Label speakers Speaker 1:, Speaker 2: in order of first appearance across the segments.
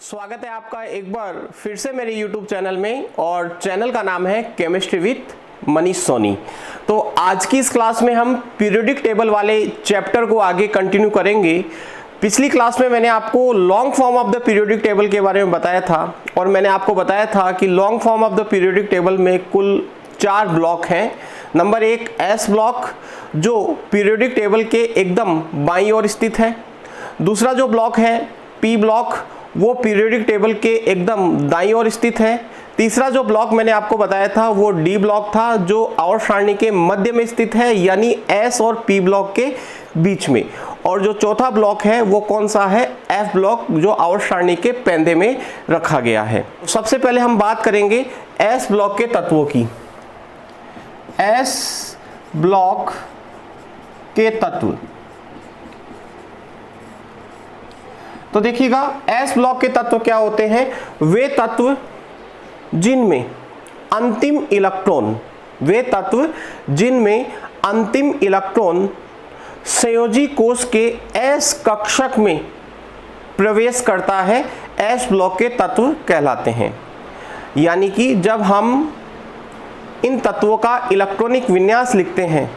Speaker 1: स्वागत है आपका एक बार फिर से मेरे YouTube चैनल में, और चैनल का नाम है केमिस्ट्री विथ मनीष सोनी। तो आज की इस क्लास में हम पीरियोडिक टेबल वाले चैप्टर को आगे कंटिन्यू करेंगे। पिछली क्लास में मैंने आपको long form of the periodic table के बारे में बताया था, और मैंने आपको बताया था कि long form of the periodic table में कुल 4 ब्लॉक हैं। नंबर 1 एस ब्लॉक, जो पीरियोडिक टेबल के एकदम बाईं ओर स्थित है। दूसरा जो ब्लॉक है पी ब्लॉक, वो पीरियोडिक टेबल के एकदम दाईं ओर स्थित है। तीसरा जो ब्लॉक मैंने आपको बताया था वो डी ब्लॉक था, जो आवर्त सारणी के मध्य में स्थित है, यानी एस और पी ब्लॉक के बीच में। और जो चौथा ब्लॉक है वो कौन सा है, एफ ब्लॉक, जो आवर्त सारणी के पेंदे में रखा गया है। सबसे पहले हम बात करेंगे एस ब्लॉक के तत्वों की। एस ब्लॉक के तत्व, तो देखिएगा एस ब्लॉक के तत्व क्या होते हैं। वे तत्व जिनमें अंतिम इलेक्ट्रॉन संयोजी कोश के एस कक्षक में प्रवेश करता है, एस ब्लॉक के तत्व कहलाते हैं। यानी कि जब हम इन तत्वों का इलेक्ट्रॉनिक विन्यास लिखते हैं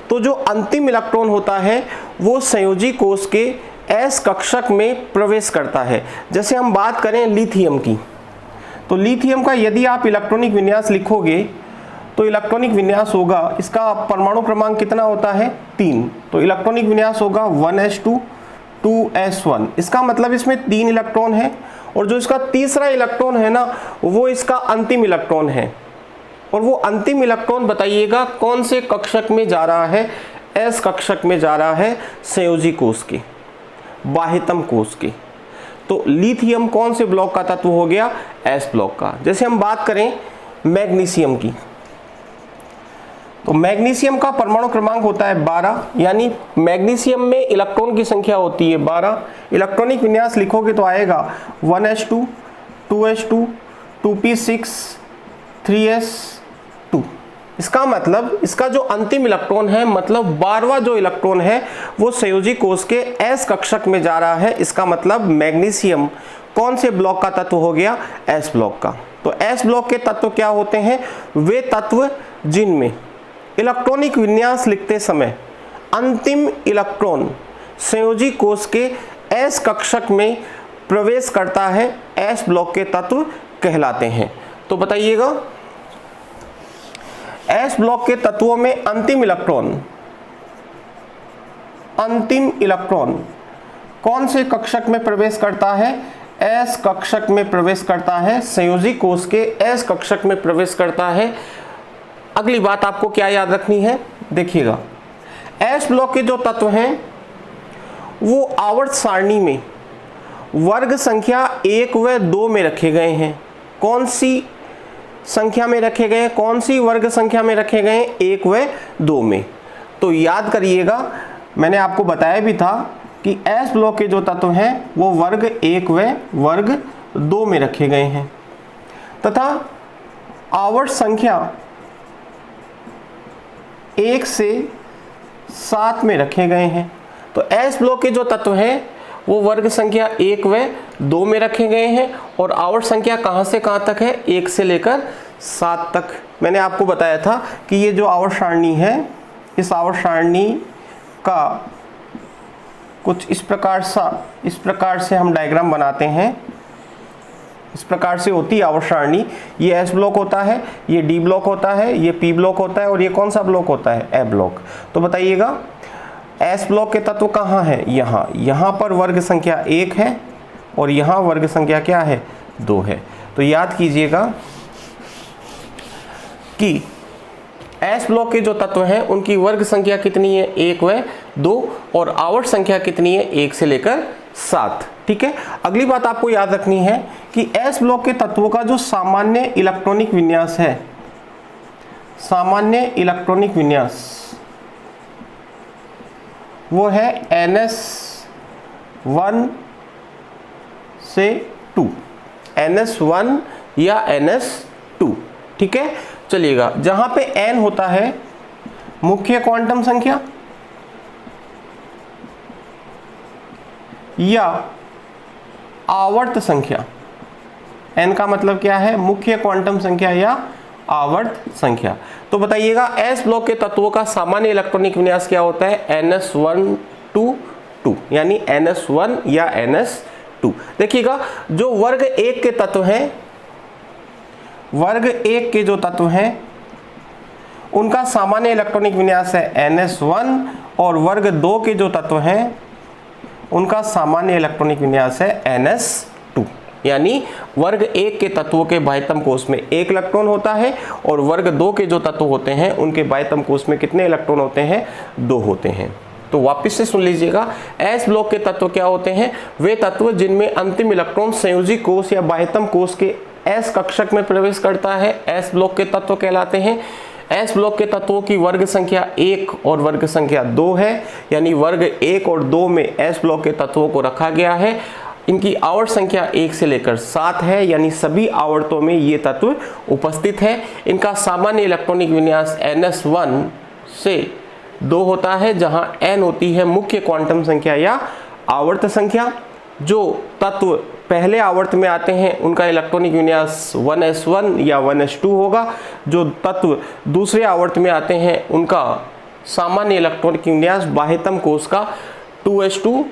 Speaker 1: तो जो अंतिम इलेक्ट्रॉन होता है वो संयोजी कोश के एस कक्षक में प्रवेश करता है। जैसे हम बात करें लिथियम की, तो लिथियम का यदि आप इलेक्ट्रॉनिक विन्यास लिखोगे तो इलेक्ट्रॉनिक विन्यास होगा, इसका परमाणु क्रमांक कितना होता है 3, तो इलेक्ट्रॉनिक विन्यास होगा 1s2 2s1। इसका मतलब इसमें 3 इलेक्ट्रॉन है, और जो इसका तीसरा इलेक्ट्रॉन है ना वो इसका अंतिम इलेक्ट्रॉन है। और वो अंतिम इलेक्ट्रॉन बताइएगा कौन से कक्षक में जा रहा है, एस कक्षक में जा रहा है, संयोजी कोश के, बाह्यतम कोश के। तो लिथियम कौन से ब्लॉक का तत्व हो गया, एस ब्लॉक का। जैसे हम बात करें मैग्नीशियम की, तो मैग्नीशियम का परमाणु क्रमांक होता है 12, यानी मैग्नीशियम में इलेक्ट्रॉन की संख्या होती है 12। इलेक्ट्रॉनिक विन्यास लिखोगे तो आएगा 1s2 2s2 2p6 3s2। इसका मतलब इसका जो अंतिम इलेक्ट्रॉन है, मतलब 12वां जो इलेक्ट्रॉन है वो संयोजी कोश के एस कक्षक में जा रहा है। इसका मतलब मैग्नीशियम कौन से ब्लॉक का तत्व हो गया, एस ब्लॉक का। तो एस ब्लॉक के तत्व क्या होते हैं, वे तत्व जिनमें इलेक्ट्रॉनिक विन्यास लिखते समय अंतिम इलेक्ट्रॉन संयोजी कोश के एस कक्षक में प्रवेश करता है, एस ब्लॉक के तत्व कहलाते हैं। तो बताइएगा एस ब्लॉक के तत्वों में अंतिम इलेक्ट्रॉन कौन से कक्षक में प्रवेश करता है, एस कक्षक में प्रवेश करता है, संयोजी कोश के एस कक्षक में प्रवेश करता है। अगली बात आपको क्या याद रखनी है, देखिएगा एस ब्लॉक के जो तत्व हैं वो आवर्त सारणी में वर्ग संख्या 1 व 2 में रखे गए हैं। कौन सी संख्या में रखे गए, कौन सी वर्ग संख्या में रखे गए, 1 व 2 में। तो याद करिएगा, मैंने आपको बताया भी था कि एस ब्लॉक के जो तत्व हैं वो वर्ग 1 व वर्ग 2 में रखे गए हैं, तथा आवर्त संख्या 1 से 7 में रखे गए हैं। तो एस ब्लॉक के जो तत्व हैं वो वर्ग संख्या 1 व 2 में रखे गए हैं, और आवर्त संख्या कहां से कहां तक है, 1 से लेकर 7 तक। मैंने आपको बताया था कि ये जो आवर्त सारणी है, इस आवर्त सारणी का कुछ इस प्रकार से हम डायग्राम बनाते हैं। इस प्रकार से होती है आवर्त सारणी। ये एस ब्लॉक होता है, ये डी ब्लॉक होता है, ये पी ब्लॉक होता है, और ये कौन सा ब्लॉक होता है, ए ब्लॉक। तो बताइएगा एस ब्लॉक के तत्व कहाँ है, यहाँ पर वर्ग संख्या 1 है, और यहाँ वर्ग संख्या क्या है, 2 है। तो याद कीजिएगा कि एस ब्लॉक के जो तत्व हैं उनकी वर्ग संख्या कितनी है, 1 व 2, और आवर्त संख्या कितनी है, 1 से लेकर 7। ठीक है। अगली बात आपको याद रखनी है कि एस ब्लॉक के तत्वों का जो सामान्य इलेक्ट्रॉनिक विन्यास है, सामान्य इलेक्ट्रॉनिक विन्यास वो है ns1 से 2, ns1 या ns2। ठीक है। चलिएगा, जहां पे n होता है मुख्य क्वांटम संख्या, या आवर्त संख्या, n का मतलब क्या है, मुख्य क्वांटम संख्या या आवर्त संख्या। तो बताइएगा s ब्लॉक के तत्वों का सामान्य इलेक्ट्रॉनिक विन्यास क्या होता है, ns122 यानी ns1 या ns2। देखिएगा जो वर्ग 1 के तत्व हैं, वर्ग 1 के जो तत्व हैं उनका सामान्य इलेक्ट्रॉनिक विन्यास है ns1 और वर्ग 2 के जो तत्व हैं उनका सामान्य इलेक्ट्रॉनिक विन्यास है ns2। यानी वर्ग 1 के तत्वों के बाह्यतम कोष में 1 इलेक्ट्रॉन होता है और वर्ग 2 के जो तत्व होते हैं उनके बाह्यतम कोष में कितने इलेक्ट्रॉन होते हैं, 2 होते हैं। तो वापस से सुन लीजिएगा, s ब्लॉक के तत्व क्या होते हैं, वे तत्व जिनमें अंतिम इलेक्ट्रॉन संयोजी कोष या बाह्यतम कोष के s कक्षक में प्रवेश करता है s ब्लॉक के तत्व कहलाते हैं। s ब्लॉक के तत्वों की वर्ग संख्या 1 और वर्ग संख्या 2 है, यानी वर्ग 1 और 2 में s ब्लॉक के तत्वों को रखा गया है। इनकी आवर्त संख्या 1 से लेकर 7 है, यानी सभी आवर्तों में ये तत्व उपस्थित है। इनका सामान्य इलेक्ट्रॉनिक विन्यास ns1 से 2 होता है, जहां n होती है मुख्य क्वांटम संख्या या आवर्त संख्या। जो तत्व पहले आवर्त में आते हैं उनका इलेक्ट्रॉनिक विन्यास 1s1 या 1s2 होगा। जो तत्व दूसरे आवर्त में आते हैं उनका सामान्य इलेक्ट्रॉनिक विन्यास बाह्यतम कोष का 2s1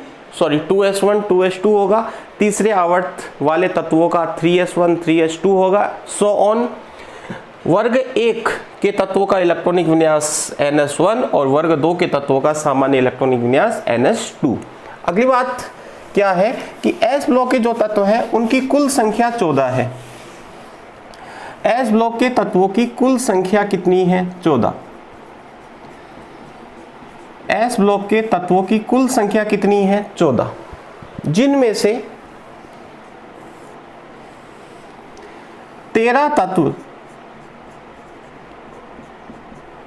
Speaker 1: 2s2 होगा। तीसरे आवर्त वाले तत्वों का 3s1 3s2 होगा, सो ऑन। वर्ग 1 के तत्वों का इलेक्ट्रॉनिक विन्यास ns1 और वर्ग 2 के तत्वों का सामान्य इलेक्ट्रॉनिक विन्यास ns2। अगली बात क्या है कि s ब्लॉक के जो तत्व हैं उनकी कुल संख्या 14 है। s ब्लॉक के तत्वों की कुल संख्या कितनी है, 14। s ब्लॉक के तत्वों की कुल संख्या कितनी है, 14, जिनमें से 13 तत्व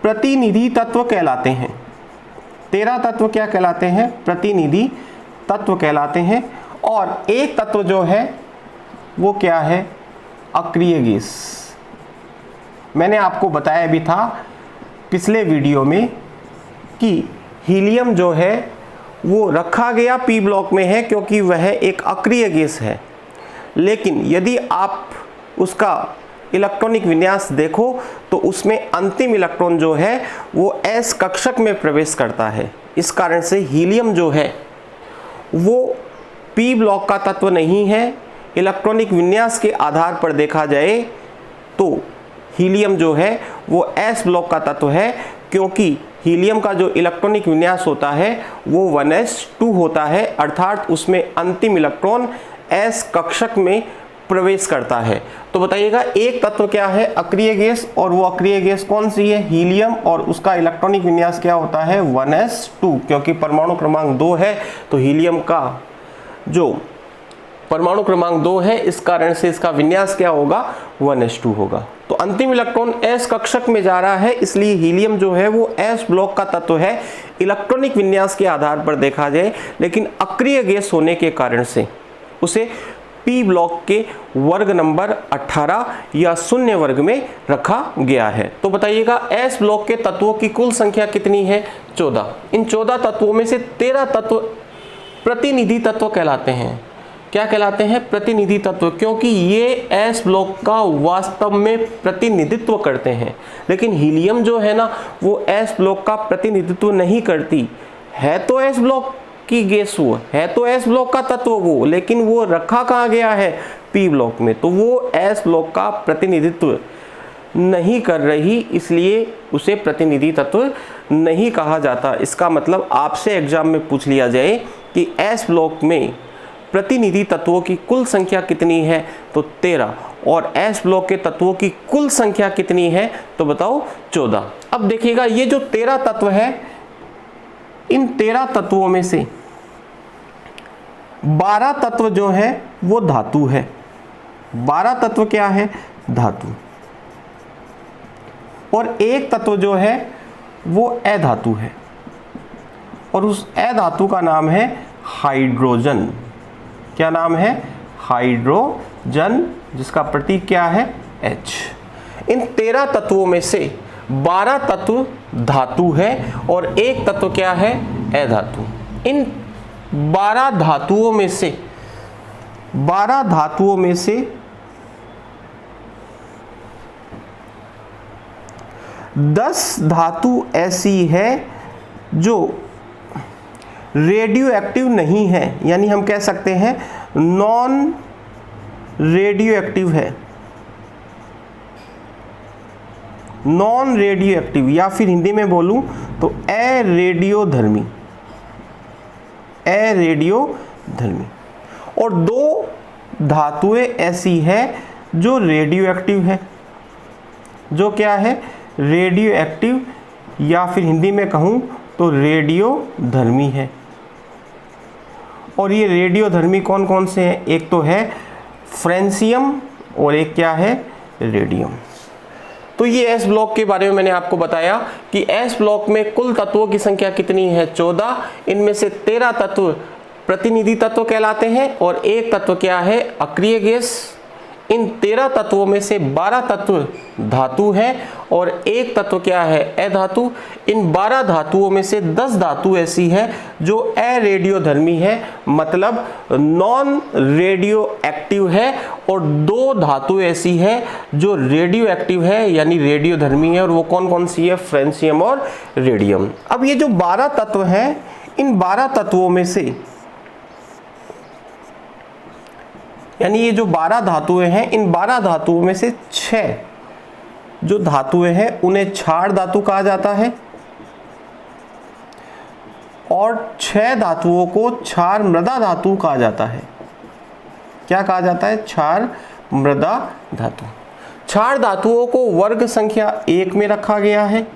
Speaker 1: प्रतिनिधि तत्व कहलाते हैं। 13 तत्व क्या कहलाते हैं, प्रतिनिधि तत्व कहलाते हैं। और एक तत्व जो है वो क्या है, अक्रिय गैस। मैंने आपको बताया भी था पिछले वीडियो में कि हीलियम जो है वो रखा गया p ब्लॉक में है क्योंकि वह एक अक्रिय गैस है। लेकिन यदि आप उसका इलेक्ट्रॉनिक विन्यास देखो तो उसमें अंतिम इलेक्ट्रॉन जो है वो s कक्षक में प्रवेश करता है। इस कारण से हीलियम जो है वो p ब्लॉक का तत्व नहीं है। इलेक्ट्रॉनिक विन्यास के आधार पर देखा जाए तो हीलियम जो है वो s ब्लॉक का तत्व है, क्योंकि हीलियम का जो इलेक्ट्रॉनिक विन्यास होता है वो 1s2 होता है, अर्थात उसमें अंतिम इलेक्ट्रॉन s कक्षक में प्रवेश करता है। तो बताइएगा एक तत्व क्या है, अक्रिय गैस, और वो अक्रिय गैस कौन सी है, हीलियम, और उसका इलेक्ट्रॉनिक विन्यास क्या होता है, 1s2। क्योंकि परमाणु क्रमांक 2 है तो हीलियम का जो परमाणु क्रमांक 2 है इस कारण से इसका विन्यास क्या होगा, 1s2 होगा। तो अंतिम इलेक्ट्रॉन s कक्षक में जा रहा है, इसलिए हीलियम जो है वो s ब्लॉक का तत्व है इलेक्ट्रॉनिक विन्यास के आधार पर देखा जाए। लेकिन अक्रिय गैस होने के कारण से उसे p ब्लॉक के वर्ग नंबर 18 या शून्य वर्ग में रखा गया है। तो बताइएगा s ब्लॉक के तत्वों की कुल संख्या कितनी है, 14। इन 14 तत्वों में से 13 तत्व प्रतिनिधि तत्व कहलाते हैं। क्या कहलाते हैं, प्रतिनिधि तत्व, क्योंकि ये s ब्लॉक का वास्तव में प्रतिनिधित्व करते हैं। लेकिन हीलियम जो है ना वो s ब्लॉक का प्रतिनिधित्व नहीं करती है। तो s ब्लॉक की गैस वो है, तो s ब्लॉक का तत्व वो, लेकिन वो रखा कहाँ गया है, p ब्लॉक में। तो वो s ब्लॉक का प्रतिनिधित्व नहीं कर रही, इसलिए उसे प्रतिनिधि तत्व नहीं कहा जाता। इसका मतलब आपसे एग्जाम में पूछ लिया जाए कि s ब्लॉक में प्रतिनिधि तत्वों की कुल संख्या कितनी है, तो 13, और s ब्लॉक के तत्वों की कुल संख्या कितनी है, तो बताओ 14। अब देखिएगा ये जो 13 तत्व है, इन 13 तत्वों में से 12 तत्व जो है वो धातु है। 12 तत्व क्या है, धातु, और एक तत्व जो है वो अधातु है, और उस अधातु का नाम है हाइड्रोजन। क्या नाम है, हाइड्रोजन, जिसका प्रतीक क्या है, H। इन 13 तत्वों में से 12 तत्व धातु है और एक तत्व क्या है, अधातु। इन 12 धातुओं में से 12 धातुओं में से 10 धातु ऐसी है जो रेडियो एक्टिव नहीं है, यानी हम कह सकते हैं नॉन रेडियो एक्टिव है, नॉन रेडियो एक्टिव, या फिर हिंदी में बोलूं तो अरेडियोधर्मी, अरेडियोधर्मी। और 2 धातुएं ऐसी है जो रेडियो एक्टिव है, जो क्या है, रेडियो एक्टिव, या फिर हिंदी में कहूं तो रेडियोधर्मी है। और ये रेडियोधर्मी कौन कौन से हैं, एक तो है फ्रेंसियम और एक क्या है, रेडियम। तो ये एस ब्लॉक के बारे में मैंने आपको बताया कि एस ब्लॉक में कुल तत्वों की संख्या कितनी है, 14। इनमें से 13 तत्व प्रतिनिधि तत्व कहलाते हैं और एक तत्व क्या है, अक्रिय गैस। इन 13 तत्वों में से 12 तत्व धातु हैं और एक तत्व क्या है, अधातु। इन 12 धातुओं में से 10 धातु ऐसी है जो अरेडियोधर्मी है, मतलब नॉन रेडियो एक्टिव है, और 2 धातु ऐसी है जो रेडियो एक्टिव है यानी रेडियोधर्मी है, और वो कौन कौन सी है, फ्रेंसियम और रेडियम। अब ये जो 12 तत्व हैं, इन 12 तत्वों में से, यानी ये जो 12 धातुएं हैं, इन 12 धातुओं में से 6 जो धातुएं हैं उन्हें क्षार धातु कहा जाता है, और 6 धातुओं को क्षार मृदा धातु कहा जाता है। क्या कहा जाता है, क्षार मृदा धातु। क्षार धातुओं को वर्ग संख्या 1 में रखा गया है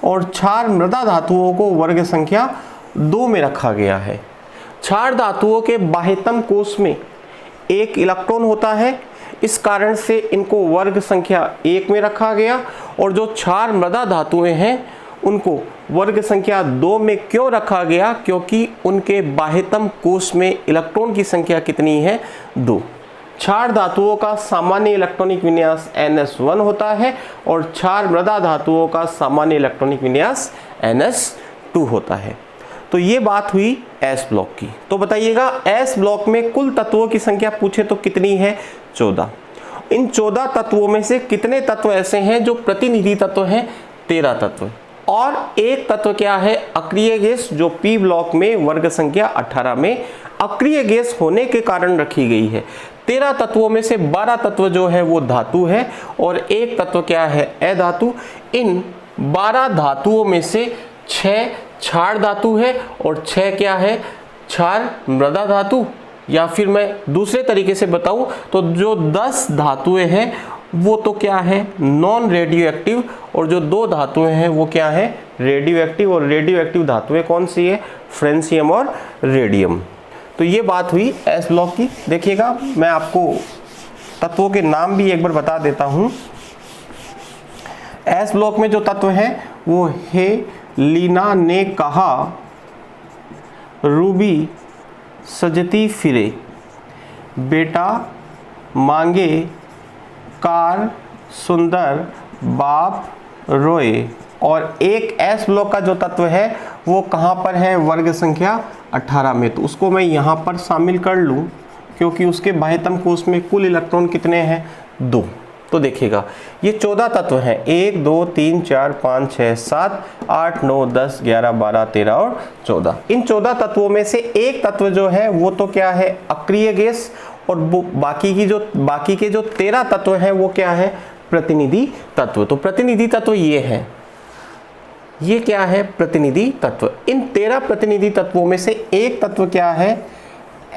Speaker 1: और क्षार मृदा धातुओं को वर्ग संख्या 2 में रखा गया है। क्षार धातुओं के बाह्यतम कोश में 1 इलेक्ट्रॉन होता है, इस कारण से इनको वर्ग संख्या 1 में रखा गया, और जो क्षार मृदा धातुएं हैं उनको वर्ग संख्या 2 में क्यों रखा गया, क्योंकि उनके बाह्यतम कोश में इलेक्ट्रॉन की संख्या कितनी है, 2। क्षार धातुओं का सामान्य इलेक्ट्रॉनिक विन्यास NS1 होता है और क्षार मृदा धातुओं का सामान्य इलेक्ट्रॉनिक विन्यास NS2 होता है। तो ये बात हुई एस ब्लॉक की। तो बताइएगा एस ब्लॉक में कुल तत्वों की संख्या पूछे तो कितनी है, 14। इन 14 तत्वों में से कितने तत्व ऐसे हैं जो प्रतिनिधि तत्व हैं, 13 तत्व, और एक तत्व क्या है, अक्रिय गैस, जो पी ब्लॉक में वर्ग संख्या 18 में अक्रिय गैस होने के कारण रखी गई है। 13 तत्वों में से 12 तत्व जो है वो धातु है और एक तत्व क्या है, अधातु। इन 12 धातुओं में से 6 क्षार धातु है और 6 क्या है, क्षार मृदा धातु। या फिर मैं दूसरे तरीके से बताऊं तो जो 10 धातुएं हैं वो तो क्या है, नॉन रेडियो एक्टिव, और जो 2 धातुएं हैं वो क्या है, रेडियो एक्टिव। और रेडियो एक्टिव धातुएं कौन सी है, फ्रेंसियम और रेडियम। तो ये बात हुई एस ब्लॉक की। देखिएगा मैं आपको तत्वों के नाम भी एक बार बता देता हूं। एस ब्लॉक में जो तत्व है वो है लीना ने कहा, रूबी सजती फिरे, बेटा मांगे कार सुंदर, बाप रोए। और एक एस ब्लॉक का जो तत्व है वो कहाँ पर है, वर्ग संख्या 18 में। तो उसको मैं यहाँ पर शामिल कर लूँ क्योंकि उसके बाह्यतम कोश में कुल इलेक्ट्रॉन कितने हैं, 2। तो देखिएगा ये 14 तत्व हैं, 1 2 3 4 5 6 7 8 9 10 11 12 13 और 14। इन 14 तत्वों में से एक तत्व जो है वो तो क्या है, अक्रिय गैस, और बाकी के जो 13 तत्व हैं वो क्या है, प्रतिनिधि तत्व। तो प्रतिनिधि तत्व ये है, ये क्या है, प्रतिनिधि तत्व। इन 13 प्रतिनिधि तत्वों में से एक तत्व क्या है,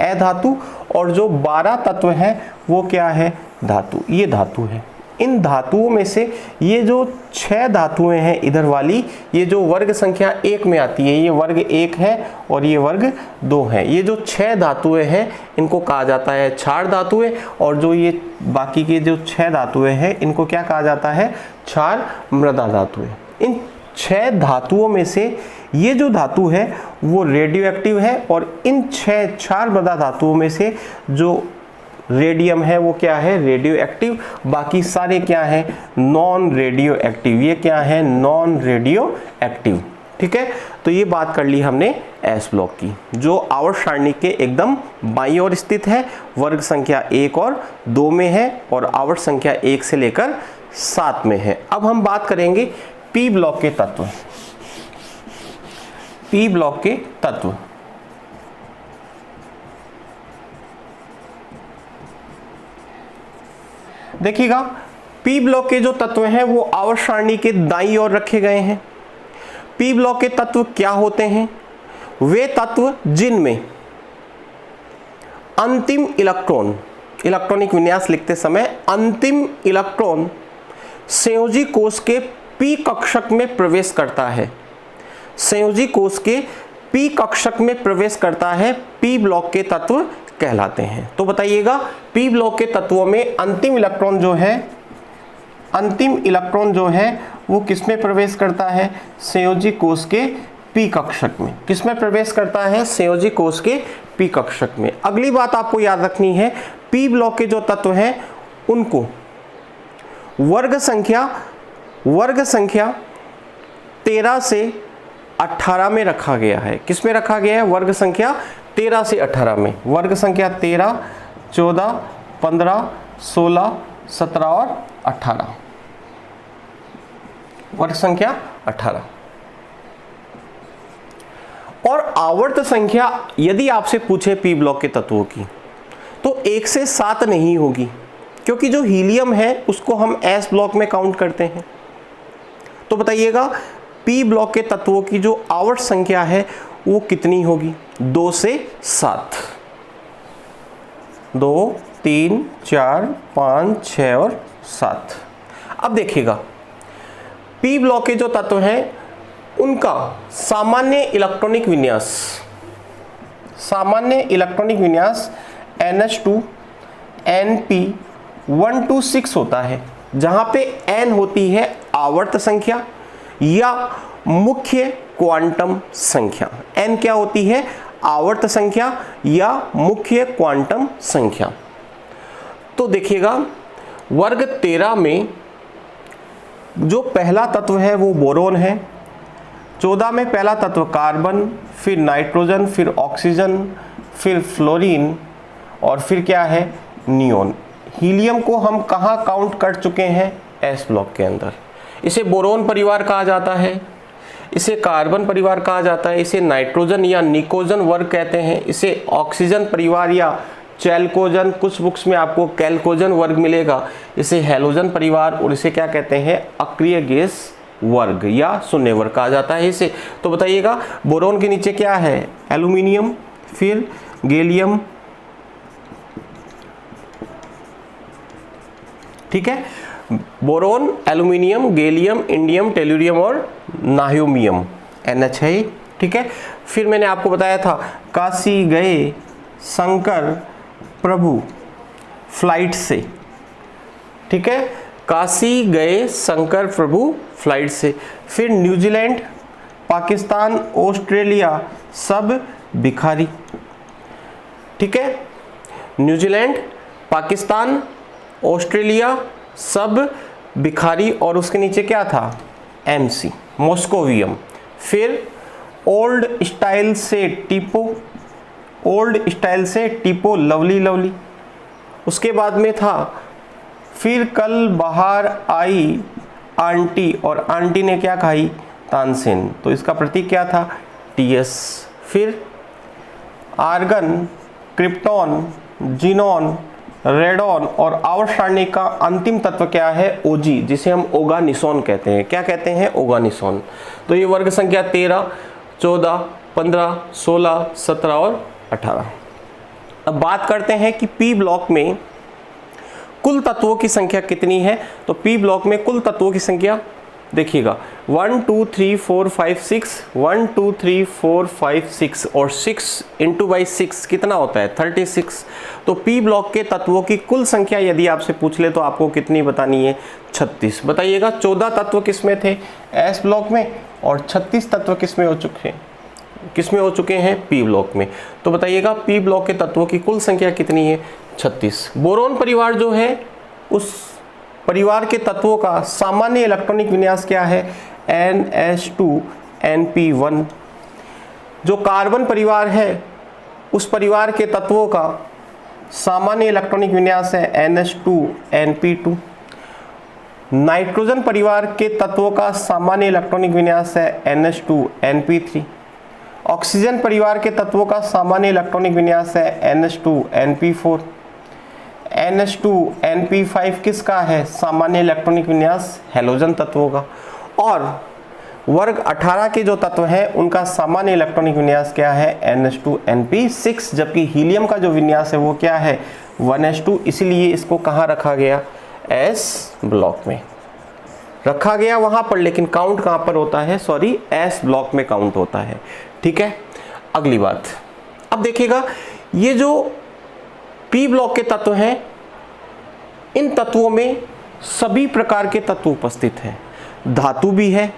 Speaker 1: अधातु, और जो 12 तत्व हैं वो क्या है, धातु। ये धातु है। इन धातुओं में से ये जो 6 धातुएं हैं इधर वाली, ये जो वर्ग संख्या 1 में आती है, ये वर्ग 1 है और ये वर्ग 2 है। ये जो 6 धातुएं हैं इनको कहा जाता है क्षार धातुएं, और जो ये बाकी के जो 6 धातुएं हैं इनको क्या कहा जाता है, क्षार मृदा धातुएं। इन 6 धातुओं में से ये जो धातु है वो रेडियो एक्टिव है, और इन 6 क्षार मृदा धातुओं में से जो रेडियम है वो क्या है, रेडियो एक्टिव। बाकी सारे क्या है, नॉन रेडियो एक्टिव। ये क्या है, नॉन रेडियो एक्टिव। ठीक है। तो ये बात कर ली हमने एस ब्लॉक की, जो आवर्त सारणी के एकदम बाईं ओर स्थित है, वर्ग संख्या 1 और 2 में है और आवर्त संख्या 1 से लेकर 7 में है। अब हम बात करेंगे पी ब्लॉक के तत्व। पी ब्लॉक के तत्व, देखिएगा पी ब्लॉक के जो तत्व हैं वो आवर्त सारणी के दाईं ओर रखे गए हैं। पी ब्लॉक के तत्व क्या होते हैं? वे तत्व जिनमें अंतिम इलेक्ट्रॉन, इलेक्ट्रॉनिक विन्यास लिखते समय अंतिम इलेक्ट्रॉन संयोजी कोश के पी कक्षक में प्रवेश करता है, संयोजी कोश के पी कक्षक में प्रवेश करता है, पी ब्लॉक के तत्व कहलाते हैं। तो बताइएगा पी ब्लॉक के तत्वों में अंतिम इलेक्ट्रॉन जो है, अंतिम इलेक्ट्रॉन जो है वो किसमें प्रवेश करता है? संयोजी कोश के पी कक्षक में। किसमें प्रवेश करता है? संयोजी कोश के पी कक्षक में। अगली बात आपको याद रखनी है, पी ब्लॉक के जो तत्व हैं उनको वर्ग संख्या 13 से 18 में रखा गया है। किसमें रखा गया है? वर्ग संख्या 13 से 18 में। वर्ग संख्या 13, 14, 15, 16, 17 और 18, वर्ग संख्या 18। और आवर्त संख्या यदि आपसे पूछे पी ब्लॉक के तत्वों की तो 1 से 7 नहीं होगी, क्योंकि जो हीलियम है उसको हम एस ब्लॉक में काउंट करते हैं। तो बताइएगा पी ब्लॉक के तत्वों की जो आवर्त संख्या है वो कितनी होगी? 2 से 7। 2, 3, 4, 5, 6 और 7। अब देखिएगा पी ब्लॉक के जो तत्व हैं उनका सामान्य इलेक्ट्रॉनिक विन्यास, सामान्य इलेक्ट्रॉनिक विन्यास NH2 NP126 होता है, जहां पे N होती है आवर्त संख्या या मुख्य क्वांटम संख्या। N क्या होती है? आवर्त संख्या या मुख्य क्वांटम संख्या। तो देखिएगा वर्ग 13 में जो पहला तत्व है वो बोरोन है, 14 में पहला तत्व कार्बन, फिर नाइट्रोजन, फिर ऑक्सीजन, फिर फ्लोरीन और फिर क्या है? नियोन। हीलियम को हम कहाँ काउंट कर चुके हैं? एस ब्लॉक के अंदर। इसे बोरोन परिवार कहा जाता है, इसे कार्बन परिवार कहा जाता है, इसे नाइट्रोजन या निकोजन वर्ग कहते हैं, इसे ऑक्सीजन परिवार या चैल्कोजन, कुछ बुक्स में आपको कैल्कोजन वर्ग मिलेगा, इसे हैलोजन परिवार, और इसे क्या कहते हैं? अक्रिय गैस वर्ग या शून्य वर्ग कहा जाता है इसे। तो बताइएगा बोरोन के नीचे क्या है? एल्यूमिनियम, फिर गैलियम, ठीक है, boron, aluminium, gallium, indium, tellurium और नायोमियम, NH है, ठीक है। फिर मैंने आपको बताया था काशी गए शंकर प्रभु फ्लाइट से, ठीक है, काशी गए शंकर प्रभु फ्लाइट से। फिर न्यूजीलैंड, पाकिस्तान, ऑस्ट्रेलिया सब भिखारी, ठीक है, न्यूजीलैंड, पाकिस्तान, ऑस्ट्रेलिया सब भिखारी, और उसके नीचे क्या था? MC, moscovium. फिर ओल्ड स्टाइल से टीपो, ओल्ड स्टाइल से टीपो, लवली लवली। उसके बाद में था फिर कल बाहर आई आंटी, और आंटी ने क्या खाई? तानसेन, तो इसका प्रतीक क्या था? TS। फिर आर्गन, क्रिप्टॉन, जीनॉन, रेडॉन, और आवर्त सारणी का अंतिम तत्व क्या है? OG, जिसे हम ओगानिसोन कहते हैं। क्या कहते हैं? ओगानिसोन। तो ये वर्ग संख्या 13, 14, 15, 16, 17 और 18। अब बात करते हैं कि पी ब्लॉक में कुल तत्वों की संख्या कितनी है। तो पी ब्लॉक में कुल तत्वों की संख्या देखिएगा 1 2 3 4 5 6, 1 2 3 4 5 6 और 6 इंटू बाई 6 कितना होता है? 36। तो पी ब्लॉक के तत्वों की कुल संख्या यदि आपसे पूछ ले तो आपको कितनी बतानी है? 36। बताइएगा 14 तत्व किसमें थे? एस ब्लॉक में, और 36 तत्व किसमें हो चुके हैं? किसमें हो चुके हैं? पी ब्लॉक में। तो बताइएगा पी ब्लॉक के तत्वों की कुल संख्या कितनी है? 36। बोरोन परिवार जो है उस परिवार के तत्वों का सामान्य इलेक्ट्रॉनिक विन्यास क्या है? NH2 NP1, जो कार्बन परिवार है उस परिवार के तत्वों का सामान्य इलेक्ट्रॉनिक विन्यास है NH2NP2। नाइट्रोजन परिवार के तत्वों का सामान्य इलेक्ट्रॉनिक विन्यास है NH2NP3। ऑक्सीजन परिवार के तत्वों का सामान्य इलेक्ट्रॉनिक विन्यास है NH2NP4। NH2NP5 किसका है सामान्य इलेक्ट्रॉनिक विन्यास? हैलोजन तत्वों का। और वर्ग 18 के जो तत्व हैं उनका सामान्य इलेक्ट्रॉनिक विन्यास क्या है? NH2NP6। जबकि हीलियम का जो विन्यास है वो क्या है? 1s2। इसीलिए इसको कहाँ रखा गया? S ब्लॉक में रखा गया वहां पर, लेकिन काउंट कहां पर होता है? सॉरी, S ब्लॉक में काउंट होता है। ठीक है, अगली बात अब देखिएगा, ये जो P ब्लॉक के तत्व हैं, इन तत्वों में सभी प्रकार के तत्व उपस्थित हैं। धातु भी है,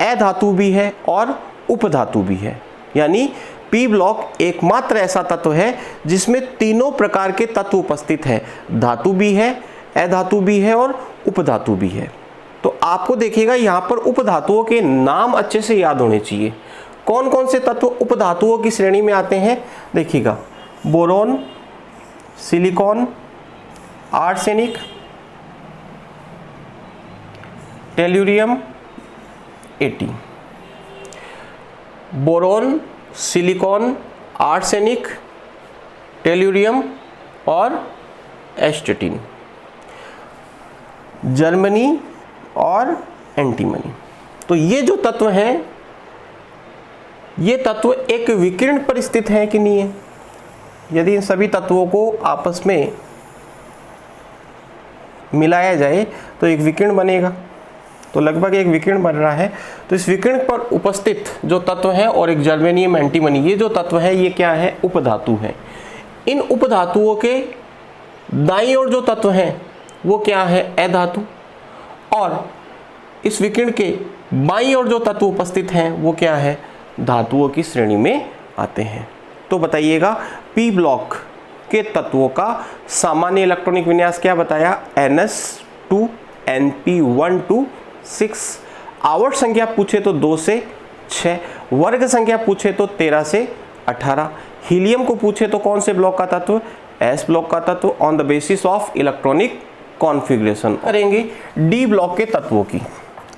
Speaker 1: अधातु भी है और उपधातु भी है। यानी P ब्लॉक एकमात्र ऐसा तत्व है जिसमें तीनों प्रकार के तत्व उपस्थित है। धातु भी है, अधातु भी है और उपधातु भी है। तो आपको देखिएगा यहाँ पर उपधातुओं के नाम अच्छे से याद होने चाहिए। कौन कौन से तत्व उपधातुओं की श्रेणी में आते हैं? देखिएगा, boron, silicon, arsenic, tellurium, eighty. Boron, silicon, arsenic, tellurium और एस्टेटिन, जर्मनी और एंटीमनी। तो ये जो तत्व हैं, ये तत्व एक विकिरण पर स्थित है कि नहीं है? यदि इन सभी तत्वों को आपस में मिलाया जाए तो एक विकिरण बनेगा। तो लगभग एक विकिरण बन रहा है। तो इस विकिरण पर उपस्थित जो तत्व हैं और एक जर्मेनियम, एंटीमनी, ये जो तत्व है ये क्या है? उपधातु है। इन उपधातुओं के दाईं ओर जो तत्व हैं वो क्या है? अधातु। और इस विकिरण के बाईं ओर जो तत्व उपस्थित हैं वो क्या है? धातुओं की श्रेणी में आते हैं। तो बताइएगा, P ब्लॉक के तत्वों का सामान्य इलेक्ट्रॉनिक विन्यास क्या बताया? NS2NP126। आवर्त संख्या पूछे तो 2 से 6, वर्ग संख्या पूछे तो 13 से 18। हीलियम को पूछे तो कौन से ब्लॉक का तत्व? S ब्लॉक का तत्व। On the basis of electronic configuration करेंगे D ब्लॉक के तत्वों की।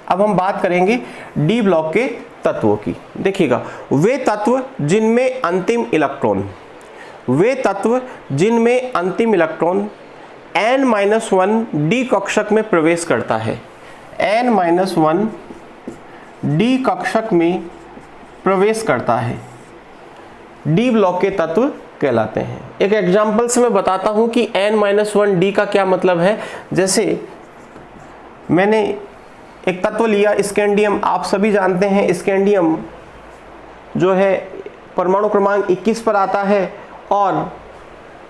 Speaker 1: अब हम बात करेंगे D ब्लॉक के तत्वों की। देखिएगा, वे तत्व जिनमें अंतिम इलेक्ट्रॉन n-1 D कक्षक में प्रवेश करता है, n-1 D कक्षक में प्रवेश करता है, D ब्लॉक के तत्व कहलाते हैं। एक एग्जाम्पल से मैं बताता हूं कि n-1 D का क्या मतलब है। जैसे मैंने एक तत्व लिया स्कैंडियम। आप सभी जानते हैं स्कैंडियम जो है परमाणु क्रमांक 21 पर आता है और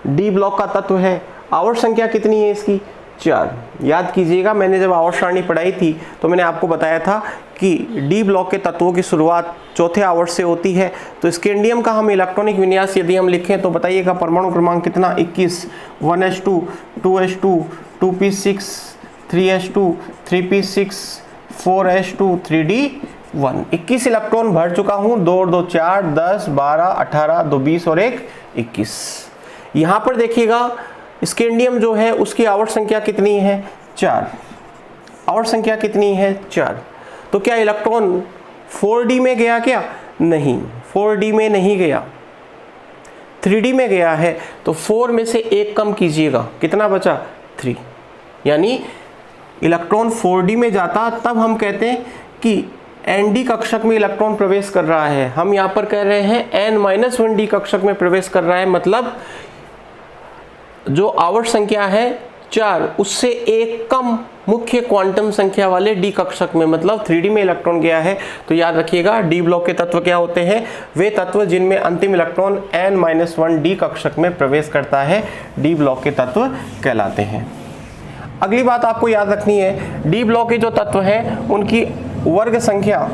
Speaker 1: D ब्लॉक का तत्व है। आवर्त संख्या कितनी है इसकी? 4। याद कीजिएगा, मैंने जब आवर्त सारणी पढ़ाई थी तो मैंने आपको बताया था कि D ब्लॉक के तत्वों की शुरुआत चौथे आवर्त से होती है। तो स्कैंडियम का हम इलेक्ट्रॉनिक विन्यास यदि हम लिखें तो बताइएगा परमाणु क्रमांक कितना? 21। 1s2, 2s2, 2p6, 3s2, 3p6, 4s2, 3d1। 21 electron भर चुका हूं। 2 और 2 4, 10, 12, 18, 2 20 और 1 21। यहां पर देखिएगा स्कैंडियम जो है उसकी आवर्त संख्या कितनी है? 4। आवर्त संख्या कितनी है? 4। तो क्या इलेक्ट्रॉन 4d में गया क्या? नहीं, 4d में नहीं गया, 3d में गया है। तो 4 में से 1 कम कीजिएगा, कितना बचा? 3। यानी इलेक्ट्रॉन 4d में जाता तब हम कहते हैं कि nd कक्षक में इलेक्ट्रॉन प्रवेश कर रहा है। हम यहाँ पर कह रहे हैं n-1 D कक्षक में प्रवेश कर रहा है, मतलब जो आवर्त संख्या है 4 उससे 1 कम मुख्य क्वांटम संख्या वाले D कक्षक में, मतलब 3D में इलेक्ट्रॉन गया है। तो याद रखिएगा, D ब्लॉक के तत्व क्या होते हैं? वे तत्व जिनमें अंतिम इलेक्ट्रॉन n-1 D कक्षक में प्रवेश करता है D ब्लॉक के तत्व कहलाते हैं। अगली बात आपको याद रखनी है, D ब्लॉक के जो तत्व हैं उनकी वर्ग संख्या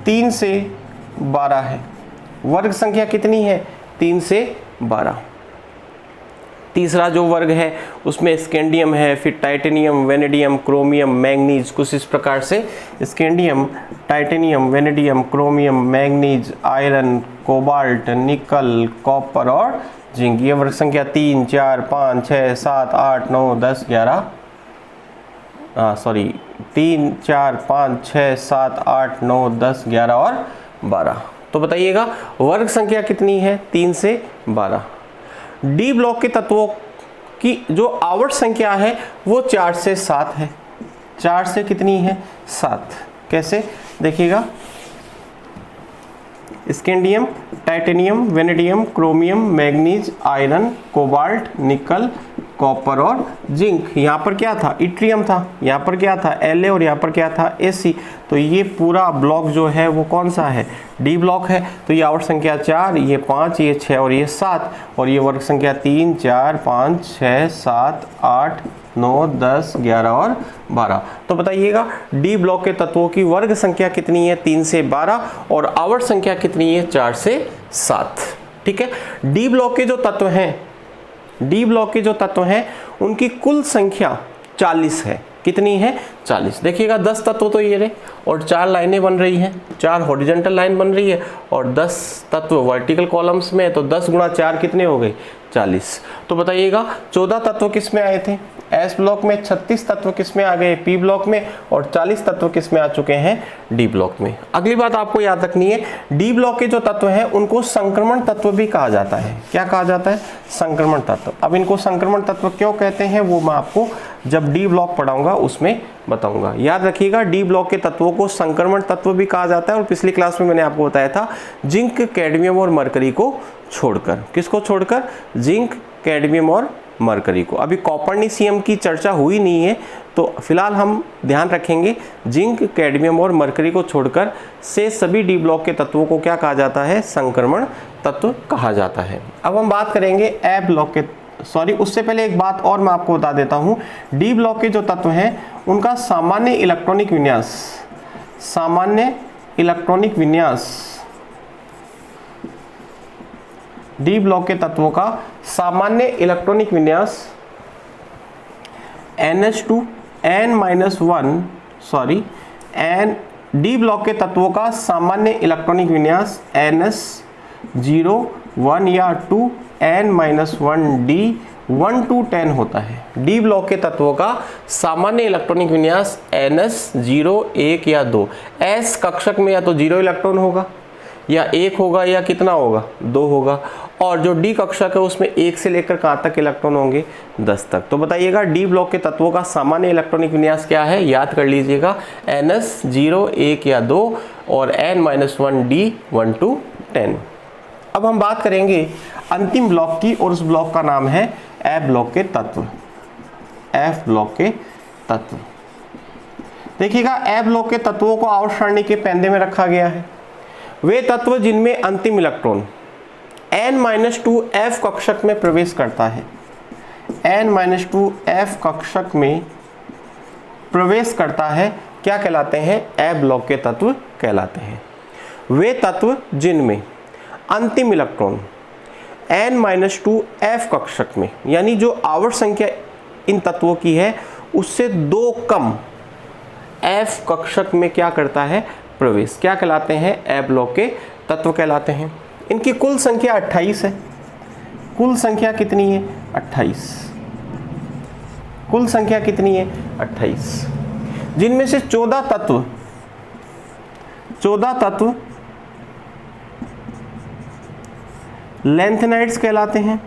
Speaker 1: 3 से 12 है। वर्ग संख्या कितनी है? 3 से 12। तीसरा जो वर्ग है उसमें स्कैंडियम है, फिर टाइटेनियम, वेनेडियम, क्रोमियम, मैंगनीज, कुछ इस प्रकार से scandium, titanium, vanadium, chromium, manganese, iron, cobalt, निकल, कॉपर और जिंक। ये वर्ग संख्या 3, 4, 5, 6, 7, 8, 9, 10, 11 3, 4, 5, 6, 7, 8, 9, 10, 11 और 12। तो बताइएगा वर्ग संख्या कितनी है? 3 से 12। डी ब्लॉक के तत्वों की जो आवर्त संख्या है वो 4 से 7 है। 4 से कितनी है? 7। कैसे देखिएगा, scandium, titanium, vanadium, chromium, manganese, iron, cobalt, निकल, कॉपर और जिंक। यहाँ पर क्या था? इट्रियम था, यहाँ पर क्या था? La और यहाँ पर क्या था? Ac। तो ये पूरा ब्लॉक जो है वो कौन सा है? डी ब्लॉक है। तो ये आवर्त संख्या 4, ये 5, ये 6 और ये 7, और ये वर्ग संख्या 3, 4, 5, 6, 7, 8, 9, 10, 11 और 12। तो बताइएगा डी ब्लॉक के तत्वों की वर्ग संख्या कितनी है? 3 से 12 और आवर्त संख्या कितनी है? 4 से 7। ठीक है। डी ब्लॉक के जो तत्व हैं, डी ब्लॉक के जो तत्व हैं उनकी कुल संख्या 40 है। कितनी है? 40। देखिएगा 10 तत्व तो ये रहे और 4 लाइनें बन रही हैं, 4 हॉरिजॉन्टल लाइन बन रही है और 10 तत्व वर्टिकल कॉलम्स में है। तो 10 गुणा 4 कितने हो गए? 40। तो बताइएगा 14 तत्व किस में आए थे? एस ब्लॉक में, 36 तत्व किस में आ गए? पी ब्लॉक में, और 40 तत्व किस में आ चुके हैं? डी ब्लॉक में। अगली बात आपको याद रखनी है, डी ब्लॉक के जो तत्व हैं उनको संक्रमण तत्व भी कहा जाता है। क्या कहा जाता है? संक्रमण तत्व। अब इनको संक्रमण तत्व क्यों कहते हैं वो मैं आपको जब डी ब्लॉक पढ़ाऊंगा उसमें बताऊंगा। याद रखिएगा डी ब्लॉक के तत्वों को संक्रमण तत्व भी कहा जाता है। और पिछली क्लास में मैंने आपको बताया था जिंक, कैडमियम और मरकरी को छोड़कर। किसको छोड़कर? जिंक, कैडमियम और मरकरी को। अभी कॉपर्निशियम की चर्चा हुई नहीं है तो फिलहाल हम ध्यान रखेंगे जिंक, कैडमियम और मरकरी को छोड़कर से सभी डी ब्लॉक के तत्वों को क्या कहा जाता है? संक्रमण तत्व कहा जाता है। अब हम बात करेंगे ए ब्लॉक के, उससे पहले एक बात और मैं आपको बता देता हूं। डी ब्लॉक के जो तत्व हैं उनका सामान्य इलेक्ट्रॉनिक विन्यास, सामान्य इलेक्ट्रॉनिक विन्यास, डी ब्लॉक के तत्वों का सामान्य इलेक्ट्रॉनिक विन्यास NH2 N-1 डी ब्लॉक के तत्वों का सामान्य इलेक्ट्रॉनिक विन्यास NS0 1 या 2 N-1D 1 to 10 होता है। डी ब्लॉक के तत्वों का सामान्य इलेक्ट्रॉनिक विन्यास NS0 1 या 2। S कक्षक में या तो 0 इलेक्ट्रॉन होगा या 1 होगा या कितना होगा? 2 होगा। और जो डी कक्षक है उसमें 1 से लेकर कहाँ तक इलेक्ट्रॉन होंगे? 10 तक। तो बताइएगा डी ब्लॉक के तत्वों का सामान्य इलेक्ट्रॉनिक विन्यास क्या है? याद कर लीजिएगा NS0 1 या 2 और N-1D 1 to 10। अब हम बात करेंगे अंतिम ब्लॉक की और उस ब्लॉक का नाम है एफ ब्लॉक के तत्व। एफ ब्लॉक के तत्व। देखिएगा एफ ब्लॉक के तत्वों को आवर्त सारणी के पेंदे में रखा गया है। वे तत्व जिनमें अंतिम इलेक्ट्रॉन N-2 F कक्षक में प्रवेश करता है, N-2 F कक्षक में प्रवेश करता है, क्या कहलाते हैं? एफ ब्लॉक के तत्व कहलाते हैं। वे तत्व जिनमें अंतिम इलेक्ट्रॉन N-2 F कक्षक में, यानी जो आवर्त संख्या इन तत्वों की है उससे 2 कम F कक्षक में क्या करता है? प्रवेश, क्या कहलाते हैं? एफ ब्लॉक के तत्व कहलाते हैं। इनकी कुल संख्या 28 है। कुल संख्या कितनी है? 28। कुल संख्या कितनी है? 28, जिनमें से 14 तत्व लेंथेनाइड्स कहलाते हैं।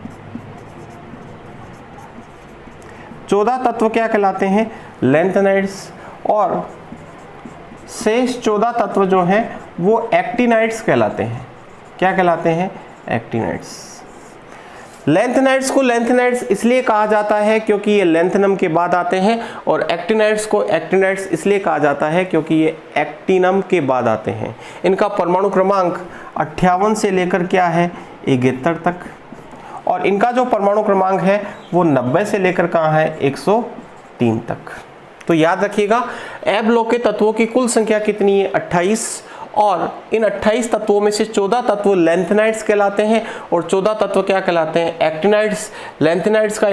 Speaker 1: 14 तत्व क्या कहलाते हैं? लेंथेनाइड्स। और शेष 14 तत्व जो हैं वो एक्टिनाइड्स कहलाते हैं। क्या कहलाते हैं? एक्टिनाइड्स। लेंथेनाइड्स को लेंथेनाइड्स इसलिए कहा जाता है क्योंकि ये लेंथेनम के बाद आते हैं, और एक्टिनाइड्स को एक्टिनाइड्स इसलिए कहा जाता है क्योंकि ये एक्टिनम के बाद आते हैं। इनका परमाणु क्रमांक 58 से लेकर क्या है? 71 तक। और इनका जो परमाणु क्रमांक है वो 90 से लेकर कहाँ है? 103 तक। तो याद रखिएगा एफ ब्लॉक के तत्वों की कुल संख्या कितनी है? 28, और इन 28 तत्वों में से 14 तत्व लैंथेनाइड्स कहलाते हैं और 14 तत्व क्या कहलाते हैं? एक्टिनाइड्स। लैंथेनाइड्स का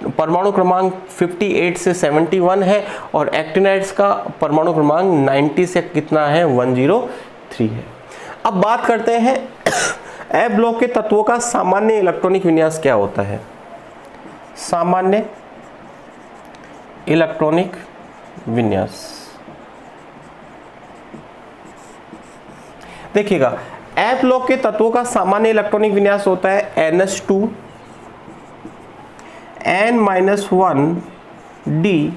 Speaker 1: परमाणु क्रमांक 58 से 71 है और एक्टिनाइड्स का परमाणु क्रमांक 90 से कितना है? 103 है। अब बात करते हैं ए ब्लॉक के तत्वों का सामान्य इलेक्ट्रॉनिक विन्यास क्या होता है। सामान्य इलेक्ट्रॉनिक विन्यास देखिएगा, ए ब्लॉक के तत्वों का सामान्य इलेक्ट्रॉनिक विन्यास होता है NH2 N-1D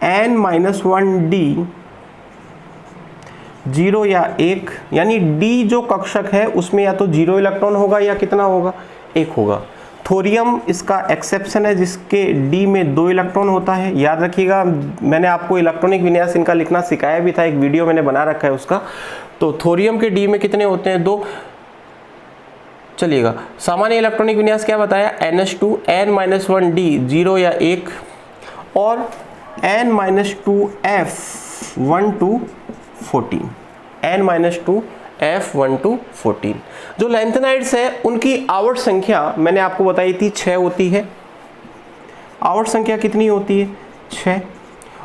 Speaker 1: N-1D 0 या 1, यानी D जो कक्षक है उसमें या तो 0 इलेक्ट्रॉन होगा या कितना होगा? 1 होगा। थोरियम इसका एक्सेप्शन है जिसके D में 2 इलेक्ट्रॉन होता है। याद रखिएगा, मैंने आपको इलेक्ट्रॉनिक विन्यास इनका लिखना सिखाया भी था, एक वीडियो मैंने बना रखा है उसका। तो थोरियम के D में कितने होते हैं? 2। चलिएगा, सामान्य इलेक्ट्रॉनिक विन्यास क्या बताया? NH2 N-1D 0 या 1 और N-2F12 14 N-2F12 14। जो लैंथेनाइड्स है उनकी आवर्त संख्या मैंने आपको बताई थी 6 होती है। आवर्त संख्या कितनी होती है? 6।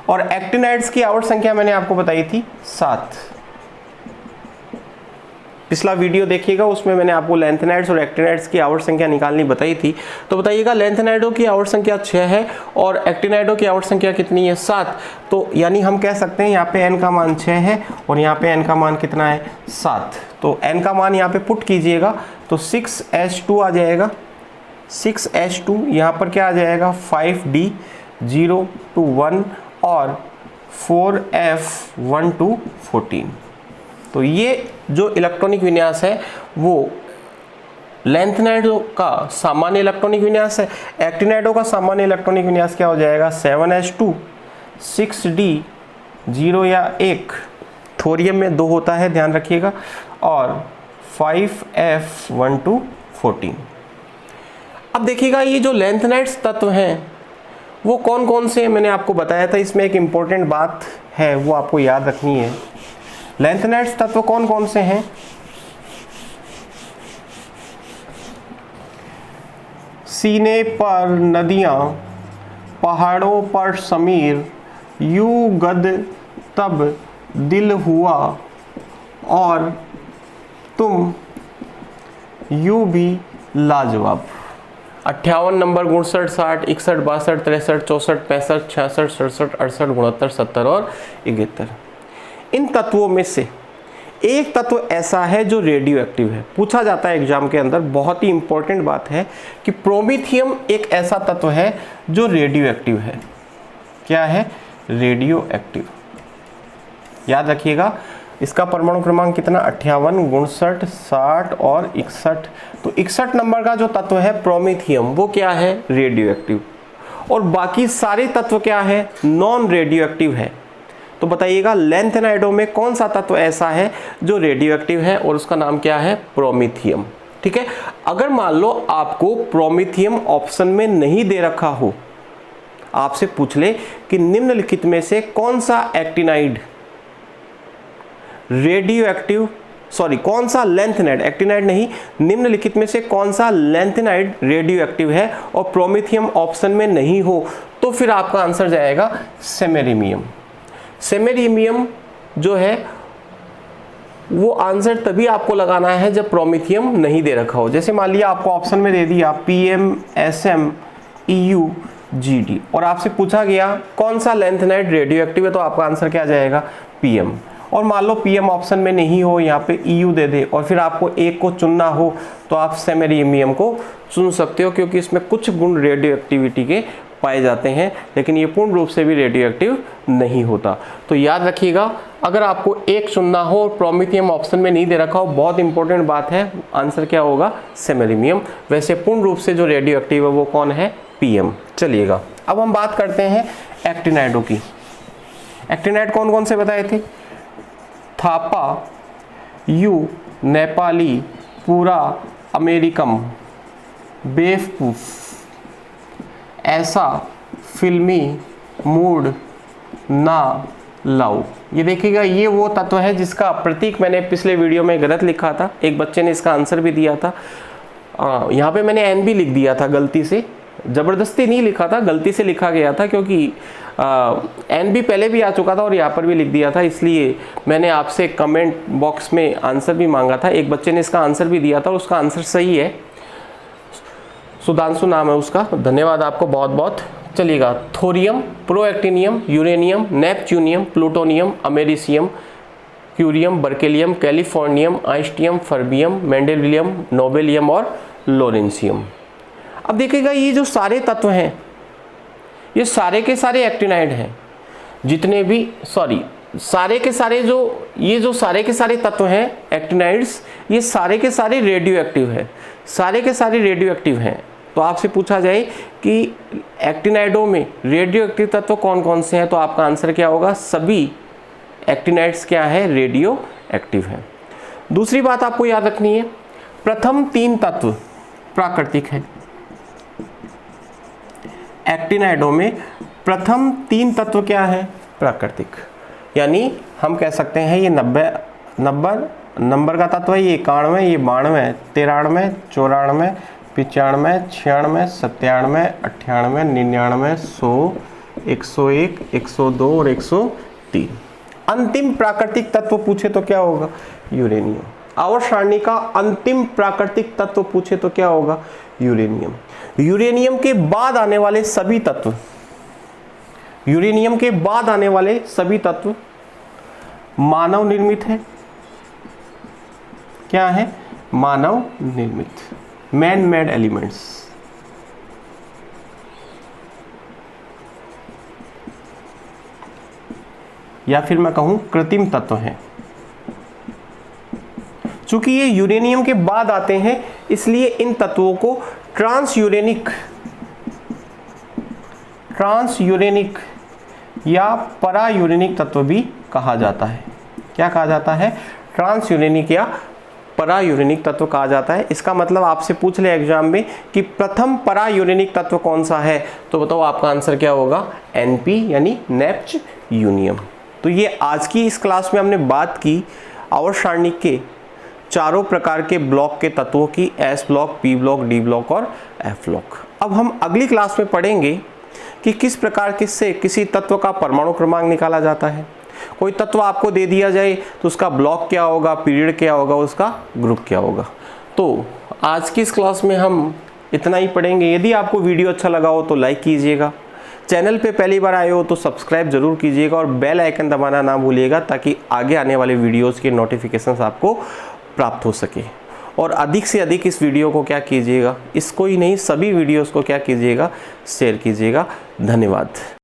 Speaker 1: और एक्टिनाइड्स की आवर्त संख्या मैंने आपको बताई थी 7। पिछला वीडियो देखिएगा, उसमें मैंने आपको लैंथेनाइड्स और एक्टिनाइड्स की आवर्त संख्या निकालनी बताई थी। तो बताइएगा, लैंथेनाइडों की आवर्त संख्या 6 है और एक्टिनाइडों की आवर्त संख्या कितनी है? 7। तो यानी हम कह सकते हैं यहाँ पे n का मान 6 है और यहाँ पे n का मान कितना है? 7। तो n का मान यहाँ पे पुट कीजिएगा तो 6H2 आ जाएगा। 6H2 यहाँ पर क्या आ जाएगा? 5D 0 to 1 और 4F12 14। तो ये जो इलेक्ट्रॉनिक विन्यास है वो लैंथेनाइडों का सामान्य इलेक्ट्रॉनिक विन्यास है। एक्टिनाइडों का सामान्य इलेक्ट्रॉनिक विन्यास क्या हो जाएगा? 7H2 6D 0 या 1, थोरियम में 2 होता है, ध्यान रखिएगा, और 5F12 14। अब देखिएगा, ये जो लैंथेनाइड्स तत्व हैं वो कौन कौन से मैंने आपको बताया था। इसमें एक इम्पोर्टेंट बात है वो आपको याद रखनी है। लैंथेनाइड्स तत्व कौन कौन से हैं? सीने पर नदियां, पहाड़ों पर समीर, यूं गद तब दिल हुआ और तुम यूं भी लाजवाब। 58 नंबर 59 60 61 62 63 64 65 66 67 68 69 70 और 71। इन तत्वों में से एक तत्व ऐसा है जो रेडियो एक्टिव है। पूछा जाता है एग्जाम के अंदर, बहुत ही इंपॉर्टेंट बात है कि प्रोमीथियम एक ऐसा तत्व है जो रेडियो एक्टिव है। क्या है? Radio active. याद रखिएगा, इसका परमाणु क्रमांक कितना? 58 59 60 और 61। तो 61 नंबर का जो तत्व है प्रोमीथियम, वो क्या है? Radio active. और बाकी सारे तत्व क्या है? नॉन रेडियो एक्टिव है। तो बताइएगा, लैंथेनाइडों में कौन सा तत्व ऐसा है जो रेडियो एक्टिव है और उसका नाम क्या है? प्रोमीथियम। ठीक है, अगर मान लो आपको प्रोमीथियम ऑप्शन में नहीं दे रखा हो, आपसे पूछ ले कि निम्नलिखित में से कौन सा एक्टिनाइड रेडियो एक्टिव, सॉरी कौन सा लैंथेनाइड, एक्टिनाइड नहीं, निम्नलिखित में से कौन सा लैंथेनाइड रेडियो एक्टिव है और प्रोमीथियम ऑप्शन में नहीं हो, तो फिर आपका आंसर जाएगा सेमेरियम। सेमेरियम जो है वो आंसर तभी आपको लगाना है जब प्रोमीथियम नहीं दे रखा हो। जैसे मान लिया आपको ऑप्शन में दे दिया PM SM EU GD और आपसे पूछा गया कौन सा लैंथेनाइड रेडियो एक्टिव है, तो आपका आंसर क्या जाएगा? PM। और मान लो PM ऑप्शन में नहीं हो, यहाँ पे EU दे दे और फिर आपको एक को चुनना हो तो आप सेमेरियम को चुन सकते हो, क्योंकि इसमें कुछ गुण रेडियो एक्टिविटी के पाए जाते हैं, लेकिन ये पूर्ण रूप से भी रेडियो एक्टिव नहीं होता। तो याद रखिएगा, अगर आपको एक चुनना हो और प्रोमीथियम ऑप्शन में नहीं दे रखा हो, बहुत इंपॉर्टेंट बात है, आंसर क्या होगा? सेमेरियम। वैसे पूर्ण रूप से जो रेडियो एक्टिव है वो कौन है? PM। चलिएगा, अब हम बात करते हैं एक्टिनाइडों की। एक्टिनाइड कौन कौन से बताए थे? थापा, यू, नेपाली, पूरा, अमेरिकम, बेवकूफ, ऐसा, फिल्मी, मूड, ना, लव। ये देखिएगा, ये वो तत्व है जिसका प्रतीक मैंने पिछले वीडियो में गलत लिखा था, एक बच्चे ने इसका आंसर भी दिया था। यहाँ पे मैंने एन भी लिख दिया था गलती से, ज़बरदस्ती नहीं लिखा था, गलती से लिखा गया था, क्योंकि एन भी पहले भी आ चुका था और यहाँ पर भी लिख दिया था, इसलिए मैंने आपसे कमेंट बॉक्स में आंसर भी मांगा था। एक बच्चे ने इसका आंसर भी दिया था, उसका आंसर सही है, सुधांशु नाम है उसका, धन्यवाद आपको बहुत बहुत। चलिएगा, thorium, protactinium, uranium, neptunium, plutonium, americium, curium, berkelium, californium, einsteinium, fermium, mendelevium, nobelium और लोरेंसियम। अब देखिएगा, ये जो सारे तत्व हैं ये सारे के सारे एक्टिनाइड हैं, जितने भी सारे के सारे जो सारे के सारे तत्व हैं एक्टिनाइड्स, ये सारे के सारे रेडियो एक्टिव है, सारे के सारे रेडियो एक्टिव हैं। तो आपसे पूछा जाए कि एक्टिनाइडों में रेडियो एक्टिव तत्व कौन कौन से हैं, तो आपका आंसर क्या होगा, सभी एक्टिनाइड्स क्या है, रेडियो एक्टिव है। दूसरी बात आपको याद रखनी है, प्रथम 3 तत्व प्राकृतिक है। एक्टिनाइडों में प्रथम 3 तत्व क्या है, प्राकृतिक। यानी हम कह सकते हैं ये 90 नंबर का तत्व है, ये 91, ये 92, 93, 94, 95, 96, 97, 98, 99, 100, 101, 102 और 103। अंतिम प्राकृतिक तत्व पूछे तो क्या होगा, यूरेनियम। आवर्त सारणी का अंतिम प्राकृतिक तत्व पूछे तो क्या होगा, यूरेनियम। यूरेनियम के बाद आने वाले सभी तत्व, यूरेनियम के बाद आने वाले सभी तत्व मानव निर्मित है। क्या है, मानव निर्मित, मैन मेड एलिमेंट्स। या फिर मैं कहूं कृत्रिम तत्व हैं। चूंकि ये यूरेनियम के बाद आते हैं, इसलिए इन तत्वों को ट्रांसयूरेनिक या परायूरेनिक तत्व भी कहा जाता है। क्या कहा जाता है, ट्रांसयूरेनिक या परायूरेनिक तत्व कहा जाता है। इसका मतलब आपसे पूछ ले एग्जाम में कि प्रथम परायूरेनिक तत्व कौन सा है, तो बताओ आपका आंसर क्या होगा, Np यानी नेपच्यूनियम। तो ये आज की इस क्लास में हमने बात की आवर्त सारणी के चारों प्रकार के ब्लॉक के तत्वों की, S block, P block, D block और F ब्लॉक। अब हम अगली क्लास में पढ़ेंगे कि किस प्रकार से किसी तत्व का परमाणु क्रमांक निकाला जाता है। कोई तत्व आपको दे दिया जाए तो उसका ब्लॉक क्या होगा, पीरियड क्या होगा, उसका ग्रुप क्या होगा। तो आज की इस क्लास में हम इतना ही पढ़ेंगे। यदि आपको वीडियो अच्छा लगा हो तो लाइक कीजिएगा, चैनल पे पहली बार आए हो तो सब्सक्राइब जरूर कीजिएगा और बेल आइकन दबाना ना भूलिएगा, ताकि आगे आने वाले वीडियोज़ के नोटिफिकेशंस आपको प्राप्त हो सके। और अधिक से अधिक इस वीडियो को क्या कीजिएगा, इसको ही नहीं सभी वीडियोज़ को क्या कीजिएगा, शेयर कीजिएगा। धन्यवाद।